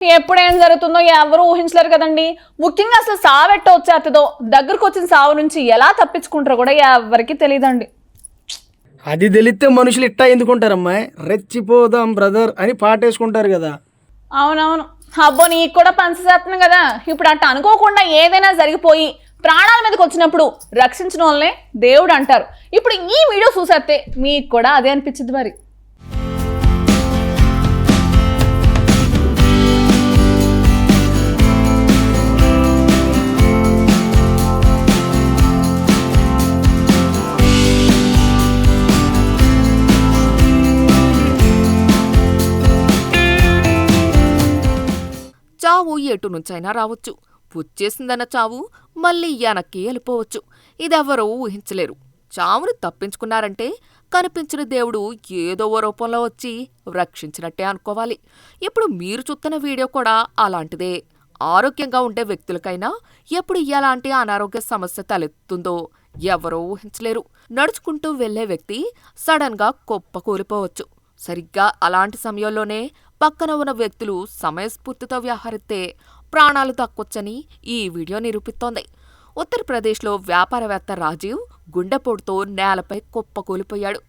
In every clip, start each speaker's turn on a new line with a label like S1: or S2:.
S1: ఎప్పుడేం జరుగుతుందో ఎవరు ఊహించలేరు కదండి. ముఖ్యంగా అసలు సావు ఎట్ట వచ్చేస్తుందో, దగ్గరకు వచ్చిన సావు నుంచి ఎలా తప్పించుకుంటారో కూడా ఎవరికి తెలియదండి.
S2: అది తెలిస్తే మనుషులు ఇట్టా ఎందుకుంటారమ్మా, రెచ్చిపోదాం బ్రదర్ అని పాటేసుకుంటారు కదా.
S1: అవునవును, అబ్బో నీకు కూడా పంచసేస్తున్నాం కదా. ఇప్పుడు అట్ట అనుకోకుండా ఏదైనా జరిగిపోయి ప్రాణాల మీదకి వచ్చినప్పుడు రక్షించిన వాళ్ళనే దేవుడు అంటారు. ఇప్పుడు ఈ వీడియో చూసేస్తే మీకు కూడా అదే అనిపించింది మరి.
S3: చావు ఎటు నుంచైనా రావచ్చు. పుచ్చేసిందన్న చావు మళ్ళీ వెనక్కి వెళ్ళిపోవచ్చు. ఇదెవ్వరూ ఊహించలేరు. చావుని తప్పించుకున్నారంటే కనిపించిన దేవుడు ఏదో ఓ రూపంలో వచ్చి రక్షించినట్టే అనుకోవాలి. ఇప్పుడు మీరు చూస్తున్న వీడియో కూడా అలాంటిదే. ఆరోగ్యంగా ఉండే వ్యక్తులకైనా ఎప్పుడు ఎలాంటి అనారోగ్య సమస్య తలెత్తుందో ఎవరూ ఊహించలేరు. నడుచుకుంటూ వెళ్లే వ్యక్తి సడన్ గా కుప్పకూలిపోవచ్చు. సరిగ్గా అలాంటి సమయంలోనే పక్కన ఉన్న వ్యక్తులు సమయస్ఫూర్తితో వ్యవహరిస్తే ప్రాణాలు దక్కొచ్చని ఈ వీడియో నిరూపిస్తోంది. ఉత్తరప్రదేశ్లో వ్యాపారవేత్త రాజీవ్ గుండెపోటుతో నేలపై కుప్పకూలిపోయాడు.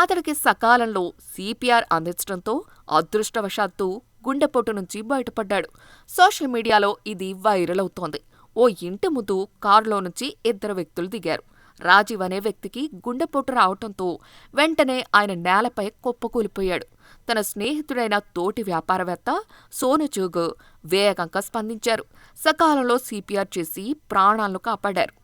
S3: అతడికి సకాలంలో సిపిఆర్ అందించడంతో అదృష్టవశాత్తు గుండెపోటు నుంచి బయటపడ్డాడు. సోషల్ మీడియాలో ఇది వైరల్ అవుతోంది. ఓ ఇంటి ముందు కారులో నుంచి ఇద్దరు వ్యక్తులు దిగారు. రాజీవ్ అనే వ్యక్తికి గుండెపోటు రావటంతో వెంటనే ఆయన నేలపై కుప్పకూలిపోయాడు. తన స్నేహితుడైన తోటి వ్యాపారవేత్త సోనుజూగ్ వేగంగా స్పందించారు. సకాలంలో సిపిఆర్ చేసి ప్రాణాలను కాపాడారు.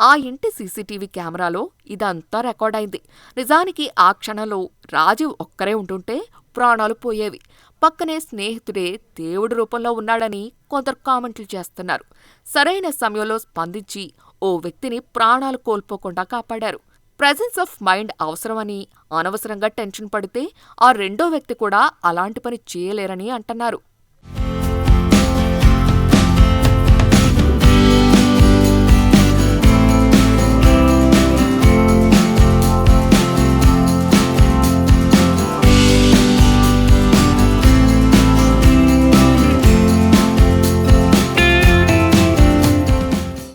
S3: ఆ ఇంటి సీసీటీవీ కెమెరాలో ఇదంతా రికార్డైంది. నిజానికి ఆ క్షణంలో రాజీవ్ ఒక్కరే ఉంటుంటే ప్రాణాలు పోయేవి. పక్కనే స్నేహితుడే దేవుడి రూపంలో ఉన్నాడని కొందరు కామెంట్లు చేస్తున్నారు. సరైన సమయంలో స్పందించి ఓ వ్యక్తిని ప్రాణాలు కోల్పోకుండా కాపాడారు. ప్రెజెన్స్ ఆఫ్ మైండ్ అవసరమని, అనవసరంగా టెన్షన్ పడితే ఆ రెండో వ్యక్తి కూడా అలాంటి పని చేయలేరని అంటున్నారు.